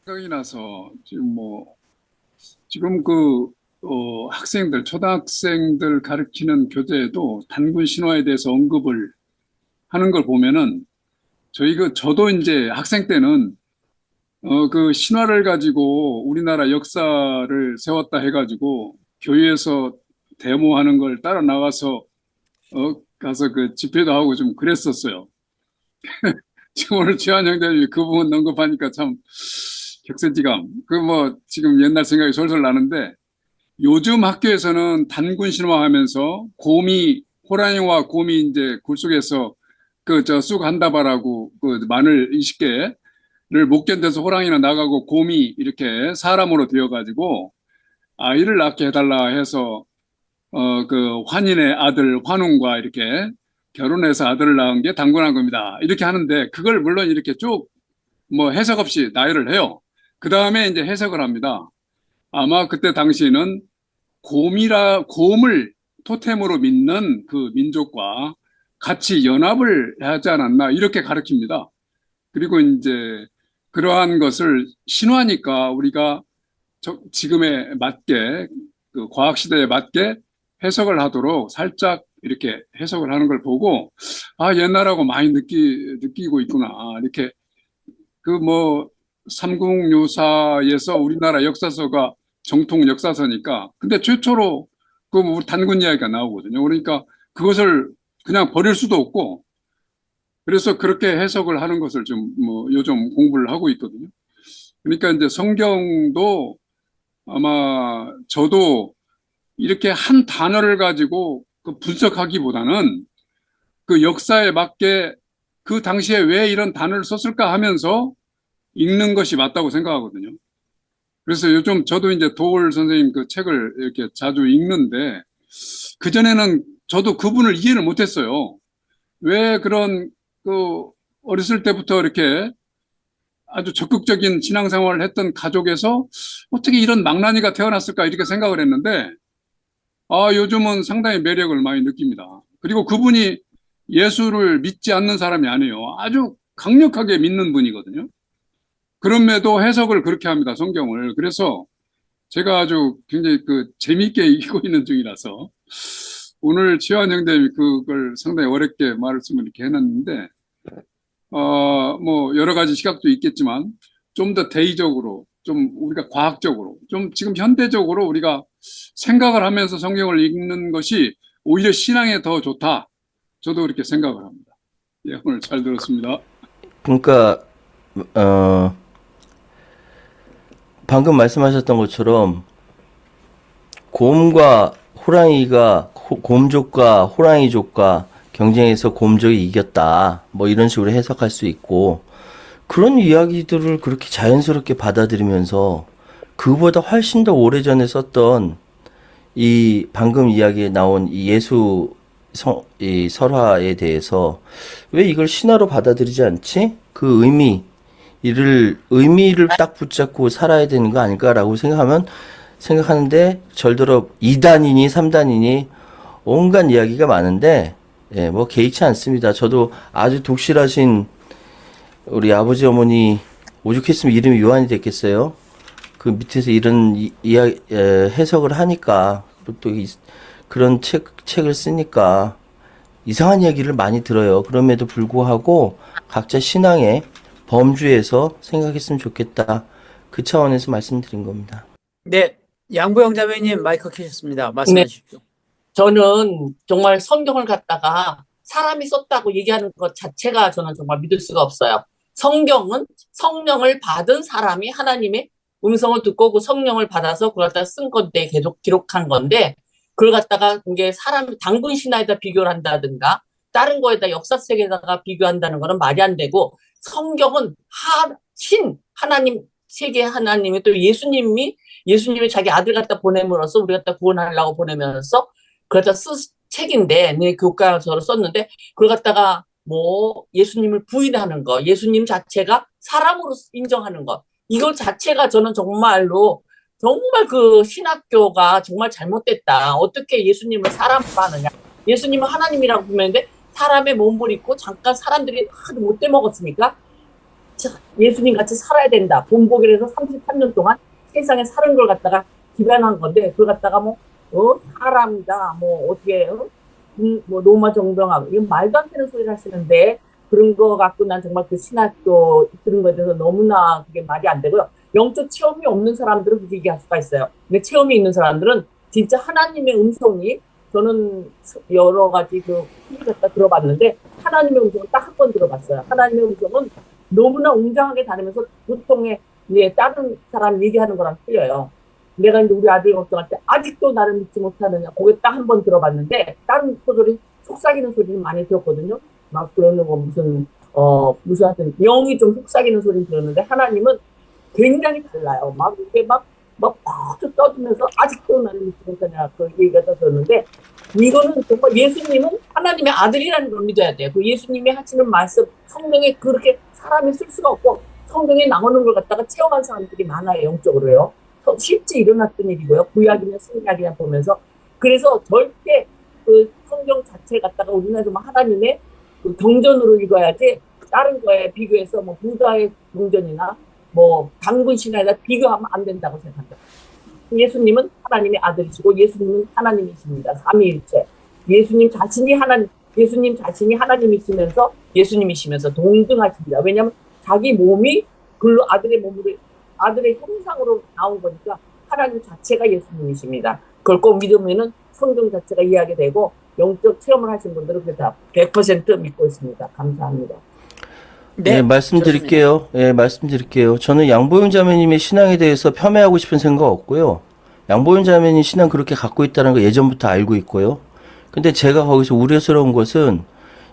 생각이 나서 지금 학생들, 초등학생들 가르치는 교재에도 단군 신화에 대해서 언급을 하는 걸 보면은 저도 이제 학생 때는 그 신화를 가지고 우리나라 역사를 세웠다 해가지고 교회에서 데모하는 걸 따라 나가서 가서 그 집회도 하고 좀 그랬었어요. 지금 오늘 지한 형제님이 그 부분 언급하니까 참 격세지감. 지금 옛날 생각이 솔솔 나는데 요즘 학교에서는 단군 신화하면서 호랑이와 곰이 이제 굴 속에서 쑥 한다바라고 마늘 20개를 못 견뎌서 호랑이는 나가고 곰이 이렇게 사람으로 되어가지고 아이를 낳게 해달라 해서 환인의 아들 환웅과 이렇게 결혼해서 아들을 낳은 게 단군한 겁니다. 이렇게 하는데 그걸 물론 이렇게 쭉 해석 없이 나열을 해요. 그 다음에 이제 해석을 합니다. 아마 그때 당시에는 곰을 토템으로 믿는 그 민족과 같이 연합을 하지 않았나 이렇게 가르칩니다. 그리고 이제 그러한 것을 신화니까 우리가 지금에 맞게 그 과학 시대에 맞게 해석을 하도록 살짝 이렇게 해석을 하는 걸 보고 옛날하고 많이 느끼고 있구나. 이렇게 삼국유사에서 우리나라 역사서가 정통 역사서니까 근데 최초로 단군 이야기가 나오거든요. 그러니까 그것을 그냥 버릴 수도 없고 그래서 그렇게 해석을 하는 것을 좀 요즘 공부를 하고 있거든요. 그러니까 이제 성경도 아마 저도 이렇게 한 단어를 가지고 분석하기보다는 그 역사에 맞게 그 당시에 왜 이런 단어를 썼을까 하면서 읽는 것이 맞다고 생각하거든요. 그래서 요즘 저도 이제 도올 선생님 그 책을 이렇게 자주 읽는데 그전에는 저도 그분을 이해를 못했어요. 왜 어렸을 때부터 이렇게 아주 적극적인 신앙생활을 했던 가족에서 어떻게 이런 망나니가 태어났을까 이렇게 생각을 했는데 요즘은 상당히 매력을 많이 느낍니다. 그리고 그분이 예수를 믿지 않는 사람이 아니에요. 아주 강력하게 믿는 분이거든요. 그럼에도 해석을 그렇게 합니다, 성경을. 그래서 제가 아주 굉장히 재미있게 읽고 있는 중이라서 오늘 최환 형님이 그걸 상당히 어렵게 말씀을 이렇게 해놨는데, 뭐 여러 가지 시각도 있겠지만 좀 더 대의적으로, 좀 우리가 과학적으로, 좀 지금 현대적으로 우리가 생각을 하면서 성경을 읽는 것이 오히려 신앙에 더 좋다. 저도 그렇게 생각을 합니다. 예, 오늘 잘 들었습니다. 그러니까 방금 말씀하셨던 것처럼 곰과 호랑이가 곰족과 호랑이족과 경쟁해서 곰족이 이겼다. 뭐 이런 식으로 해석할 수 있고 그런 이야기들을 그렇게 자연스럽게 받아들이면서 그보다 훨씬 더 오래전에 썼던 이 방금 이야기에 나온 이 이 설화에 대해서 왜 이걸 신화로 받아들이지 않지? 그 의미를 딱 붙잡고 살아야 되는 거 아닐까라고 생각하는데 절대로 2단이니 3단이니 온갖 이야기가 많은데 예, 뭐 개의치 않습니다. 저도 아주 독실하신 우리 아버지 어머니 오죽했으면 이름이 요한이 됐겠어요. 그 밑에서 이런 해석을 하니까 또 그런 책을 쓰니까 이상한 이야기를 많이 들어요. 그럼에도 불구하고 각자 신앙의 범주에서 생각했으면 좋겠다. 그 차원에서 말씀드린 겁니다. 네, 양보영 자매님 마이크 켜셨습니다. 말씀해 네. 주십시오. 저는 정말 성경을 갖다가 사람이 썼다고 얘기하는 것 자체가 저는 정말 믿을 수가 없어요. 성경은 성령을 받은 사람이 하나님의 음성을 듣고 그 성령을 받아서 그걸 갖다 쓴 건데 계속 기록한 건데 그걸 갖다가 이게 사람 단군 신화에다 비교를 한다든가 다른 거에다 역사책에다가 비교한다는 거는 말이 안 되고 성경은 하나님 세계 하나님이 또 예수님이 자기 아들 갖다 보냄으로써 우리 갖다 구원하려고 보내면서 그걸 갖다 쓴 책인데 교과서로 썼는데 그걸 갖다가 뭐 예수님을 부인하는 거 예수님 자체가 사람으로 인정하는 것 이거 자체가 저는 정말 그 신학교가 정말 잘못됐다. 어떻게 예수님을 사람으로 하느냐. 예수님은 하나님이라고 부르는데 사람의 몸을 입고 잠깐 사람들이 하도 못돼 먹었으니까 예수님 같이 살아야 된다. 본보기를 해서 33년 동안 세상에 사는 걸 갖다가 기반한 건데 그걸 갖다가 사람이다. 어떻게 로마 정병하고 이건 말도 안 되는 소리를 하시는데 그런 거 갖고 난 정말 그 신학교 들은 거에 대해서 너무나 그게 말이 안 되고요. 영적 체험이 없는 사람들은 그렇게 얘기할 수가 있어요. 근데 체험이 있는 사람들은 진짜 하나님의 음성이 저는 여러 가지 소리 갖다 들어봤는데 하나님의 음성을 딱 한 번 들어봤어요. 하나님의 음성은 너무나 웅장하게 다니면서 보통의 다른 사람 얘기하는 거랑 틀려요. 내가 이제 우리 아들 걱정할 때 아직도 나를 믿지 못하느냐 그게 딱 한 번 들어봤는데 다른 소리 속삭이는 소리는 많이 들었거든요. 막 그러는 거 무슨 하여튼 영이 좀 속삭이는 소리는 들었는데 하나님은 굉장히 달라요. 막 이렇게 막 퍽 떠들면서 아직도 나를 믿지 못하냐 그 얘기가 들었는데 이거는 정말 예수님은 하나님의 아들이라는 걸 믿어야 돼요. 그 예수님이 하시는 말씀 성경에 그렇게 사람이 쓸 수가 없고 성경에 나오는 걸 갖다가 체험한 사람들이 많아요. 영적으로요. 실제 일어났던 일이고요. 구약이나 신약이나 보면서 그래서 절대 그 성경 자체 갖다가 우리는 좀 하나님의 그 경전으로 읽어야지 다른 거에 비교해서 부다의 경전이나 단군 신화에다 비교하면 안 된다고 생각합니다. 예수님은 하나님의 아들이시고 예수님은 하나님이십니다. 삼위일체. 예수님 자신이 하나님이시면서 예수님이시면서 동등하십니다. 왜냐하면 자기 몸이 글로 아들의 형상으로 나온 거니까 하나님 자체가 예수님이십니다. 그걸 꼭 믿으면은 성경 자체가 이해하게 되고 영적 체험을 하신 분들은 그다 100% 믿고 있습니다. 감사합니다. 네, 말씀드릴게요. 네, 말씀드릴게요. 저는 양보영 자매님의 신앙에 대해서 폄훼하고 싶은 생각 없고요. 양보영 자매님 신앙 그렇게 갖고 있다는 거 예전부터 알고 있고요. 근데 제가 거기서 우려스러운 것은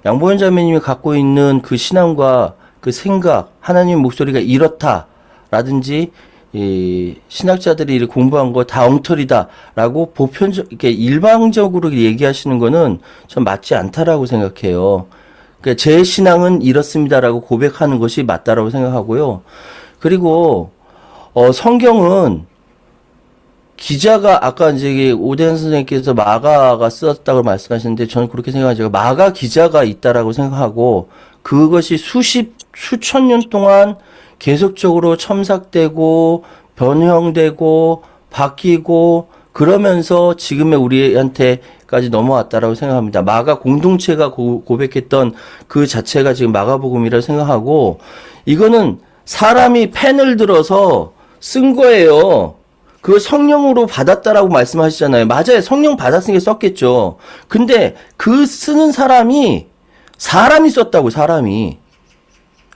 양보영 자매님이 갖고 있는 그 신앙과 그 생각, 하나님 목소리가 이렇다라든지 신학자들이 이렇게 공부한 거 다 엉터리다라고 이렇게 일방적으로 얘기하시는 거는 전 맞지 않다라고 생각해요. 그러니까 제 신앙은 이렇습니다라고 고백하는 것이 맞다라고 생각하고요. 그리고 성경은 기자가 아까 이제 오대현 선생님께서 마가가 썼다고 말씀하셨는데 저는 그렇게 생각하죠. 마가 기자가 있다라고 생각하고 그것이 수천 년 동안 계속적으로 첨삭되고 변형되고 바뀌고 그러면서 지금의 우리한테까지 넘어왔다라고 생각합니다. 마가 공동체가 고백했던 그 자체가 지금 마가복음이라고 생각하고 이거는 사람이 펜을 들어서 쓴 거예요. 그 성령으로 받았다라고 말씀하시잖아요. 맞아요. 성령 받았으니까 썼겠죠. 근데 그 쓰는 사람이 썼다고, 사람이.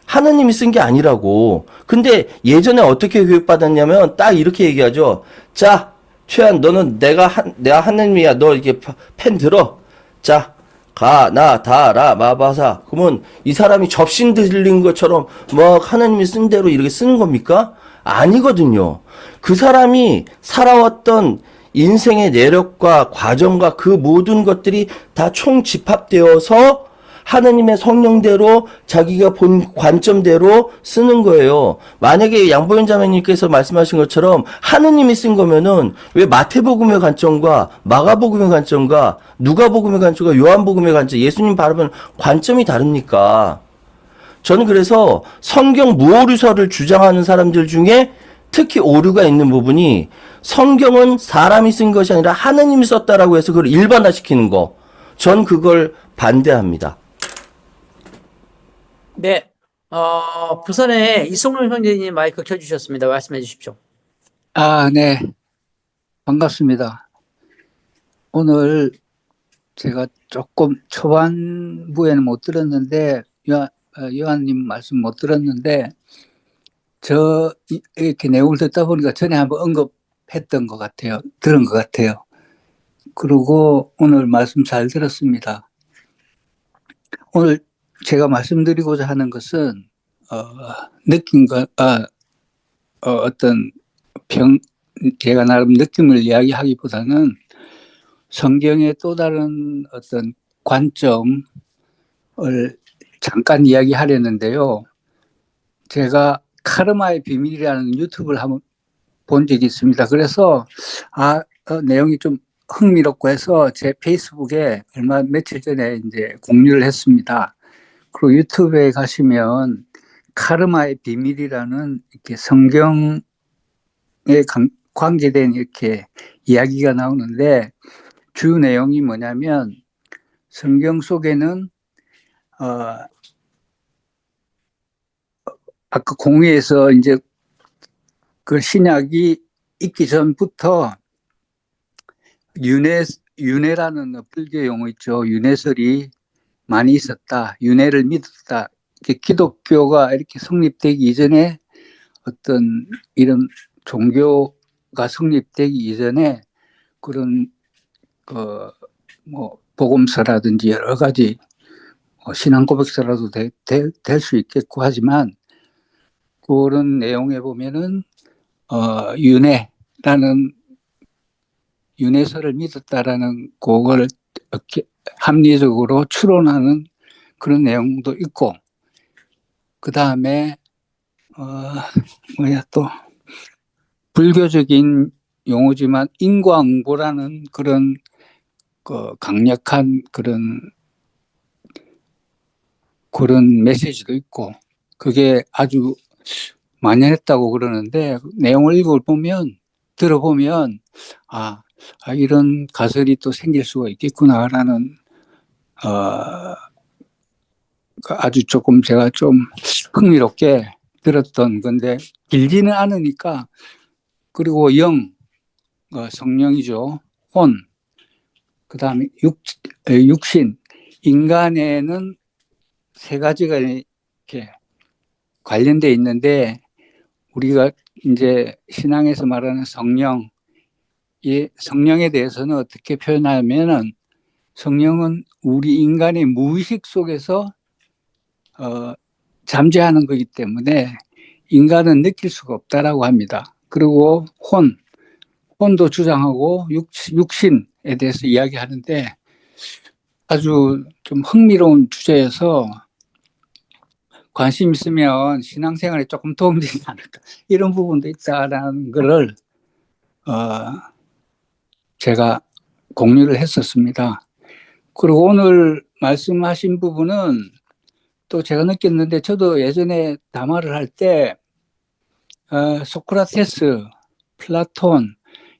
하느님이 쓴 게 아니라고. 근데 예전에 어떻게 교육받았냐면 딱 이렇게 얘기하죠. 자, 최한, 너는 내가 하느님이야. 너 이렇게 펜 들어. 자, 가, 나, 다, 라, 마바사. 그러면 이 사람이 접신 들린 것처럼 막 하느님이 쓴 대로 이렇게 쓰는 겁니까? 아니거든요. 그 사람이 살아왔던 인생의 내력과 과정과 그 모든 것들이 다 총집합되어서 하느님의 성령대로 자기가 본 관점대로 쓰는 거예요. 만약에 양보현 자매님께서 말씀하신 것처럼 하느님이 쓴 거면은 왜 마태복음의 관점과 마가복음의 관점과 누가복음의 관점과 요한복음의 관점, 예수님 바라보는 관점이 다릅니까? 저는 그래서 성경 무오류설을 주장하는 사람들 중에 특히 오류가 있는 부분이 성경은 사람이 쓴 것이 아니라 하느님이 썼다라고 해서 그걸 일반화시키는 거. 전 그걸 반대합니다. 네, 부산에 이성룡 형제님 마이크 켜주셨습니다. 말씀해 주십시오. 네. 반갑습니다. 오늘 제가 조금 초반부에는 못 들었는데, 요한님 말씀 못 들었는데, 이렇게 내용을 듣다 보니까 전에 한번 언급했던 것 같아요. 들은 것 같아요. 그리고 오늘 말씀 잘 들었습니다. 오늘 제가 말씀드리고자 하는 것은, 제가 나름 느낌을 이야기하기보다는 성경의 또 다른 어떤 관점을 잠깐 이야기하려는데요. 제가 카르마의 비밀이라는 유튜브를 한번 본 적이 있습니다. 그래서 내용이 좀 흥미롭고 해서 제 페이스북에 며칠 전에 이제 공유를 했습니다. 그리고 유튜브에 가시면 카르마의 비밀이라는 이렇게 성경에 관계된 이렇게 이야기가 나오는데 주 내용이 뭐냐면 성경 속에는 아까 공회에서 이제 그 신약이 있기 전부터 윤회라는 불교 용어 있죠. 윤회설이 많이 있었다. 윤회를 믿었다. 기독교가 이렇게 성립되기 이전에 어떤 이런 종교가 성립되기 이전에 그런 복음서라든지 여러 가지 신앙 고백서라도 될 수 있겠고 하지만 그런 내용에 보면은 윤회설을 믿었다라는 그거를 이렇게 합리적으로 추론하는 그런 내용도 있고 그 다음에 또 불교적인 용어지만 인과응보라는 그런 강력한 그런 메시지도 있고 그게 아주 만연했다고 그러는데 내용을 들어보면 이런 가설이 또 생길 수가 있겠구나라는 아주 조금 제가 좀 흥미롭게 들었던 건데 길지는 않으니까 그리고 성령이죠. 혼, 그 다음에 육신, 인간에는 세 가지가 이렇게 관련되어 있는데 우리가 이제 신앙에서 말하는 성령, 이 성령에 대해서는 어떻게 표현하면은 성령은 우리 인간의 무의식 속에서 잠재하는 거기 때문에 인간은 느낄 수가 없다라고 합니다. 그리고 혼도 주장하고 육신에 대해서 이야기하는데 아주 좀 흥미로운 주제여서 관심 있으면 신앙생활에 조금 도움되지 않을까 이런 부분도 있다라는 거를 제가 공유를 했었습니다. 그리고 오늘 말씀하신 부분은 또 제가 느꼈는데 저도 예전에 담화를 할 때 소크라테스, 플라톤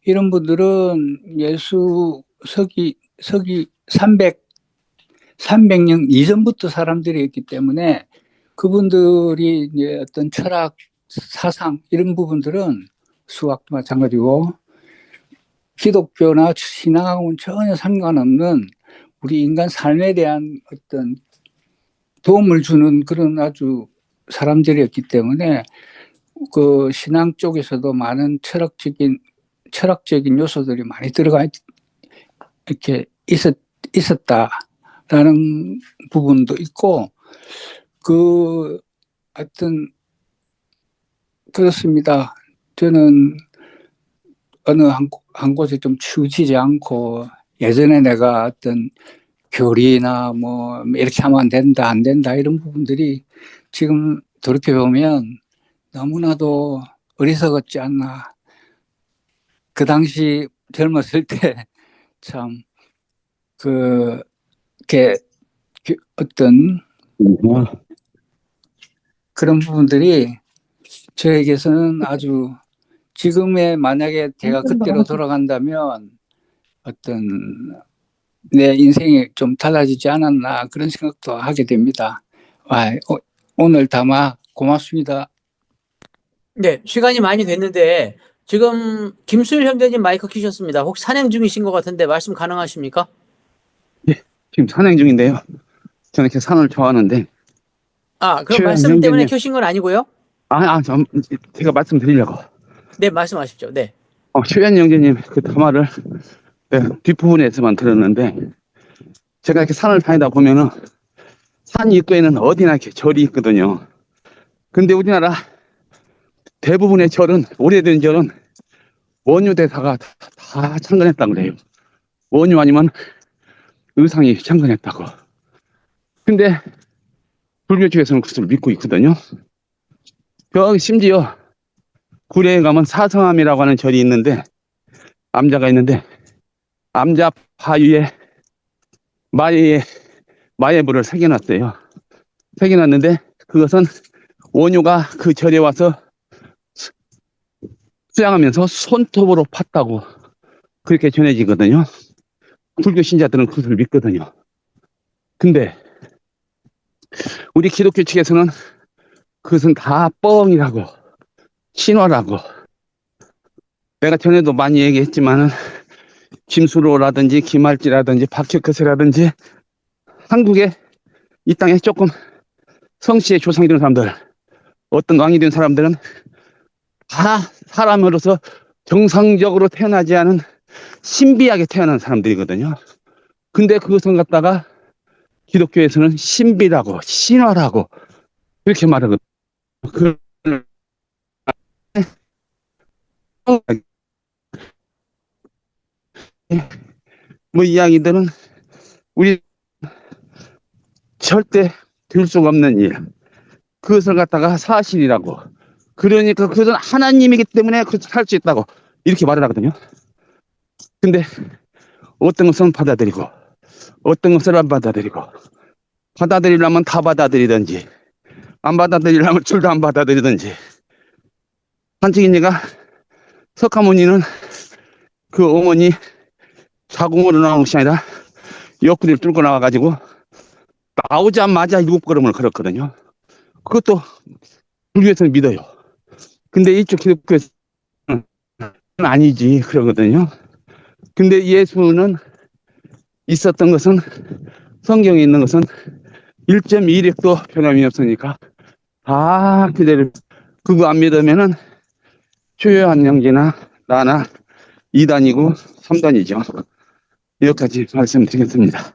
이런 분들은 예수 서기 300년 이전부터 사람들이었기 때문에 그분들이 이제 어떤 철학, 사상 이런 부분들은 수학도 마찬가지고 기독교나 신앙하고는 전혀 상관없는 우리 인간 삶에 대한 어떤 도움을 주는 그런 아주 사람들이었기 때문에 그 신앙 쪽에서도 많은 철학적인 요소들이 많이 들어가 이렇게 있었다라는 부분도 있고 그 하여튼 그렇습니다. 저는 어느 한 곳에 좀 치우치지 않고 예전에 내가 어떤 교리나 뭐 이렇게 하면 안 된다 이런 부분들이 지금 돌이켜보면 너무나도 어리석었지 않나. 그 당시 젊었을 때 참 그게 어떤 그런 부분들이 저에게서는 아주 지금의 만약에 제가 그때로 돌아간다면 어떤 내 인생이 좀 달라지지 않았나 그런 생각도 하게 됩니다. 오늘 담화 고맙습니다. 네, 시간이 많이 됐는데 지금 김수일 형제님 마이크 켜셨습니다. 혹시 산행 중이신 것 같은데 말씀 가능하십니까? 지금 산행 중인데요. 저는 이렇게 산을 좋아하는데. 그럼 최현 말씀 때문에 형제님. 켜신 건 아니고요? 제가 말씀드리려고. 네, 말씀하십시오. 네. 최현 형제님 그 담화를 뒷부분에서만 들었는데, 제가 이렇게 산을 다니다 보면은 산 입구에는 어디나 이렇게 절이 있거든요. 근데 우리나라 대부분의 절은, 오래된 절은 원유 대사가 다 창건했다고 그래요. 원유 아니면 의상이 창건했다고. 근데 불교 쪽에서는 그것을 믿고 있거든요. 심지어 구례에 가면 사성암이라고 하는 절이 있는데, 암자가 있는데, 암자 바위에 마예불을 새겨놨어요. 새겨놨는데 그것은 원유가 그 절에 와서 수양하면서 손톱으로 팠다고 그렇게 전해지거든요. 불교 신자들은 그것을 믿거든요. 근데 우리 기독교 측에서는 그것은 다 뻥이라고, 신화라고. 내가 전에도 많이 얘기했지만은 김수로라든지 김할지라든지 박혁거세라든지 한국에 이 땅에 조금 성씨의 조상이 된 사람들, 어떤 왕이 된 사람들은 다 사람으로서 정상적으로 태어나지 않은 신비하게 태어난 사람들이거든요. 근데 그것을 갖다가 기독교에서는 신비라고, 신화라고 그렇게 말하거든요. 뭐 이야기들은 우리 절대 될 수가 없는 일, 그것을 갖다가 사실이라고, 그러니까 그것은 하나님이기 때문에 그것을 할 수 있다고 이렇게 말을 하거든요. 근데 어떤 것은 받아들이고 어떤 것을 안 받아들이고, 받아들이려면 다 받아들이든지 안 받아들이려면 둘 다 안 받아들이든지. 한cik이니가 석가모니는 그 어머니 자궁으로 나온 것이 아니라 옆구리를 뚫고 나와가지고 나오자마자 7걸음을 걸었거든요. 그것도 불교에서는 믿어요. 근데 이쪽 기독교에서는 아니지 그러거든요. 근데 예수는 있었던 것은, 성경에 있는 것은 1.1핵도 변함이 없으니까 다 그대로. 그거 안 믿으면은 최요한 형제나 나나 2단이고 3단이죠. 여기까지 말씀드리겠습니다.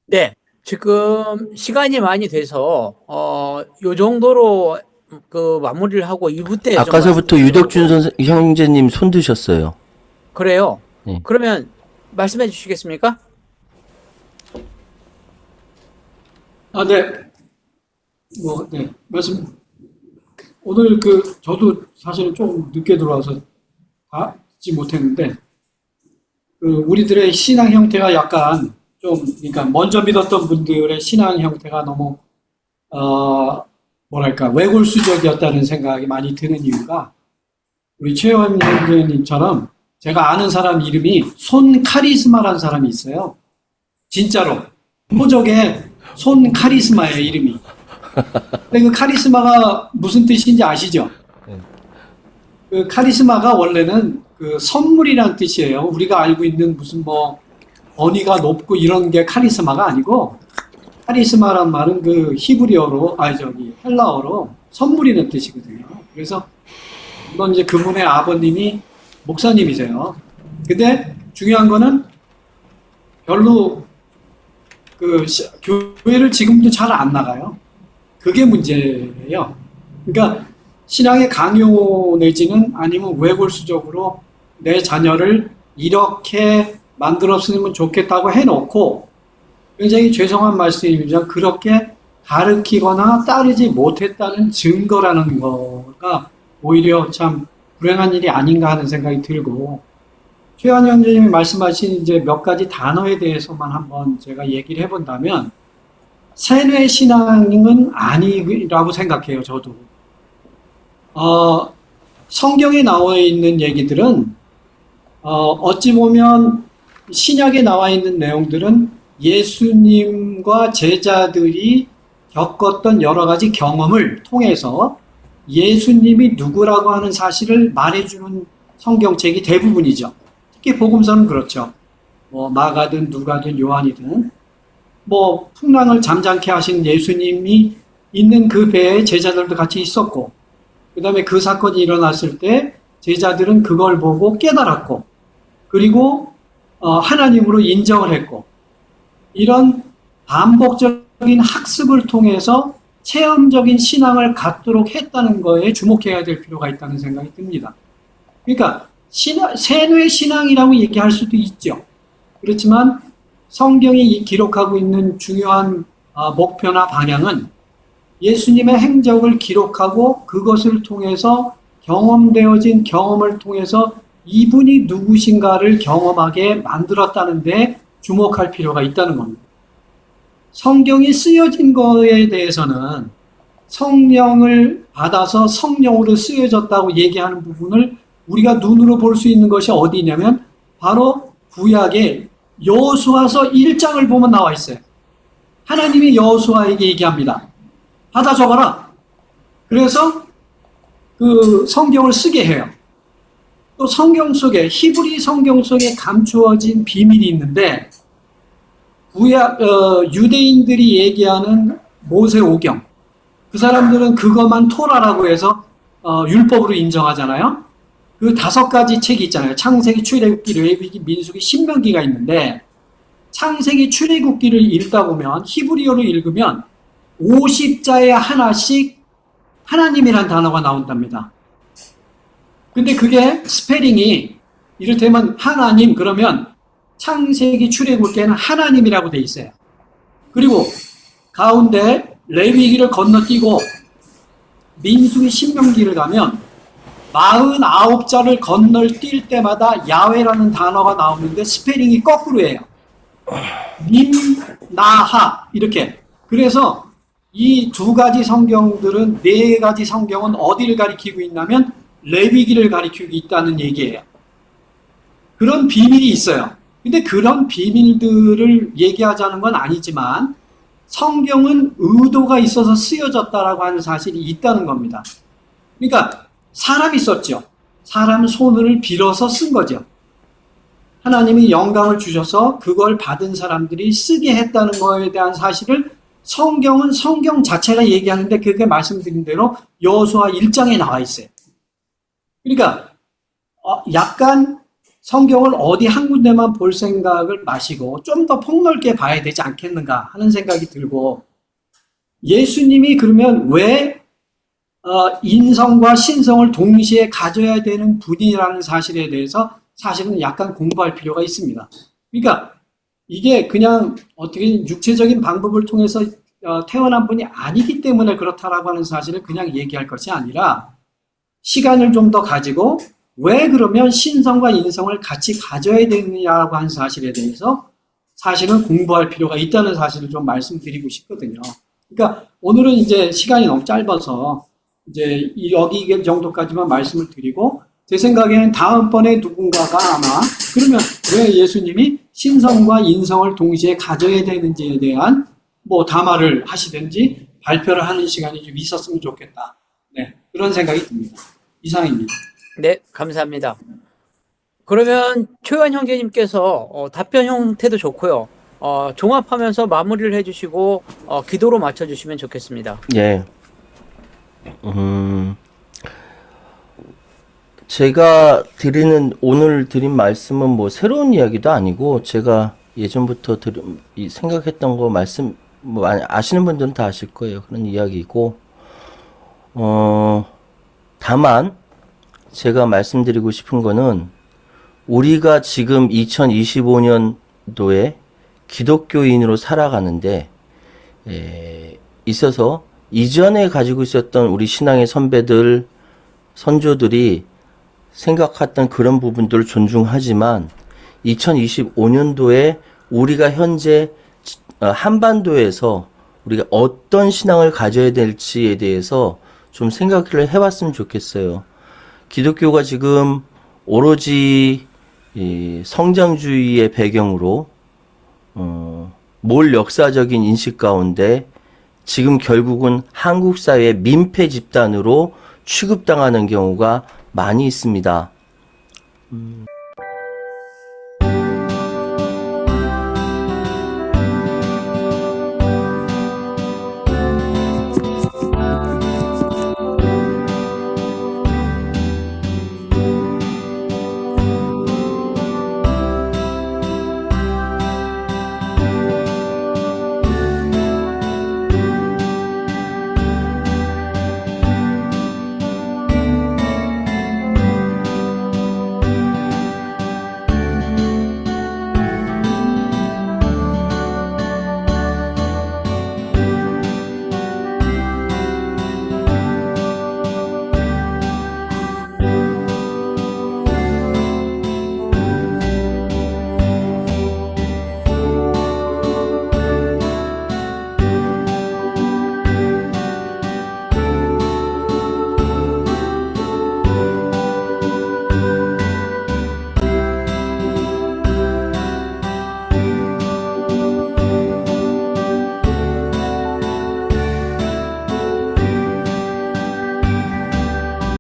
네. 지금 시간이 많이 돼서 요 정도로 그 마무리를 하고 2부 때 아까서부터 유덕준 형제님 손 드셨어요. 그래요. 네. 그러면 말씀해 주시겠습니까? 네. 네. 오늘 저도 사실은 좀 늦게 들어와서 하지 못했는데, 우리들의 신앙 형태가 약간 그러니까 먼저 믿었던 분들의 신앙 형태가 너무, 외골수적이었다는 생각이 많이 드는 이유가, 우리 최원 형제님처럼 제가 아는 사람 이름이 손카리스마라는 사람이 있어요. 진짜로. 호적에 손카리스마예요, 이름이. 근데 그 카리스마가 무슨 뜻인지 아시죠? 그 카리스마가 원래는 선물이란 뜻이에요. 우리가 알고 있는 무슨 권위가 높고 이런 게 카리스마가 아니고, 카리스마란 말은 히브리어로, 헬라어로 선물이라는 뜻이거든요. 그래서 이건 이제 그분의 아버님이 목사님이세요. 근데 중요한 거는 별로 교회를 지금도 잘 안 나가요. 그게 문제예요. 그러니까 신앙의 강요 내지는 아니면 외골수적으로 내 자녀를 이렇게 만들었으면 좋겠다고 해놓고, 굉장히 죄송한 말씀이지만 그렇게 가르치거나 따르지 못했다는 증거라는 거가 오히려 참 불행한 일이 아닌가 하는 생각이 들고, 최한 형제님이 말씀하신 이제 몇 가지 단어에 대해서만 한번 제가 얘기를 해본다면, 세뇌 신앙은 아니라고 생각해요, 저도. 성경에 나와 있는 얘기들은, 어찌 보면 신약에 나와 있는 내용들은 예수님과 제자들이 겪었던 여러 가지 경험을 통해서 예수님이 누구라고 하는 사실을 말해주는 성경책이 대부분이죠. 특히 복음서는 그렇죠. 마가든 누가든 요한이든 풍랑을 잠잠케 하신 예수님이 있는 그 배에 제자들도 같이 있었고, 그 다음에 그 사건이 일어났을 때 제자들은 그걸 보고 깨달았고, 그리고 하나님으로 인정을 했고, 이런 반복적인 학습을 통해서 체험적인 신앙을 갖도록 했다는 거에 주목해야 될 필요가 있다는 생각이 듭니다. 그러니까 세뇌 신앙이라고 얘기할 수도 있죠. 그렇지만 성경이 기록하고 있는 중요한 목표나 방향은 예수님의 행적을 기록하고 그것을 통해서 경험되어진 경험을 통해서 이분이 누구신가를 경험하게 만들었다는 데 주목할 필요가 있다는 겁니다. 성경이 쓰여진 거에 대해서는 성령을 받아서 성령으로 쓰여졌다고 얘기하는 부분을 우리가 눈으로 볼 수 있는 것이 어디냐면 바로 구약의 여호수아서 1장을 보면 나와 있어요. 하나님이 여호수아에게 얘기합니다. 받아 적어라. 그래서 그 성경을 쓰게 해요. 또 성경 속에, 히브리 성경 속에 감추어진 비밀이 있는데, 유대인들이 얘기하는 모세오경, 그 사람들은 그것만 토라라고 해서 율법으로 인정하잖아요. 그 5가지 책이 있잖아요. 창세기, 출애굽기, 레위기, 민수기, 신명기가 있는데, 창세기, 출애굽기를 읽다 보면, 히브리어로 읽으면 50자에 하나씩 하나님이란 단어가 나온답니다. 근데 그게 스페링이 이를테면 하나님 그러면 창세기, 출애굽기에는 하나님이라고 돼 있어요. 그리고 가운데 레위기를 건너뛰고 민수기, 신명기를 가면 49자를 건널뛸 때마다 야훼라는 단어가 나오는데 스페링이 거꾸로예요. 님나하 이렇게. 그래서 이 2가지 성경들은, 4가지 성경은 어디를 가리키고 있냐면 레위기를 가리키고 있다는 얘기예요. 그런 비밀이 있어요. 근데 그런 비밀들을 얘기하자는 건 아니지만 성경은 의도가 있어서 쓰여졌다라고 하는 사실이 있다는 겁니다. 그러니까 사람이 썼죠. 사람 손을 빌어서 쓴 거죠. 하나님이 영감을 주셔서 그걸 받은 사람들이 쓰게 했다는 거에 대한 사실을 성경은 성경 자체가 얘기하는데 그게 말씀드린 대로 여호수아 1장에 나와 있어요. 그러니까 약간 성경을 어디 한 군데만 볼 생각을 마시고 좀 더 폭넓게 봐야 되지 않겠는가 하는 생각이 들고, 예수님이 그러면 왜 인성과 신성을 동시에 가져야 되는 분이라는 사실에 대해서 사실은 약간 공부할 필요가 있습니다. 그러니까 이게 그냥 어떻게 육체적인 방법을 통해서 태어난 분이 아니기 때문에 그렇다라고 하는 사실을 그냥 얘기할 것이 아니라 시간을 좀 더 가지고 왜 그러면 신성과 인성을 같이 가져야 되느냐라고 하는 사실에 대해서 사실은 공부할 필요가 있다는 사실을 좀 말씀드리고 싶거든요. 그러니까 오늘은 이제 시간이 너무 짧아서 이제 여기 정도까지만 말씀을 드리고 제 생각에는 다음번에 누군가가 아마 그러면 왜 예수님이 신성과 인성을 동시에 가져야 되는지에 대한 뭐 담화를 하시든지 발표를 하는 시간이 좀 있었으면 좋겠다. 네, 그런 생각이 듭니다. 이상입니다. 네, 감사합니다. 그러면 초연 형제님께서 답변 형태도 좋고요. 종합하면서 마무리를 해주시고 기도로 맞춰주시면 좋겠습니다. 예. 제가 오늘 드린 말씀은 뭐 새로운 이야기도 아니고 제가 예전부터 생각했던 거 뭐 아시는 분들은 다 아실 거예요. 그런 이야기이고, 다만 제가 말씀드리고 싶은 거는 우리가 지금 2025년도에 기독교인으로 살아가는데 있어서 이전에 가지고 있었던 우리 신앙의 선배들, 선조들이 생각했던 그런 부분들을 존중하지만 2025년도에 우리가 현재 한반도에서 우리가 어떤 신앙을 가져야 될지에 대해서 좀 생각을 해봤으면 좋겠어요. 기독교가 지금 오로지 이 성장주의의 배경으로 몰 역사적인 인식 가운데 지금 결국은 한국 사회의 민폐 집단으로 취급당하는 경우가 많이 있습니다.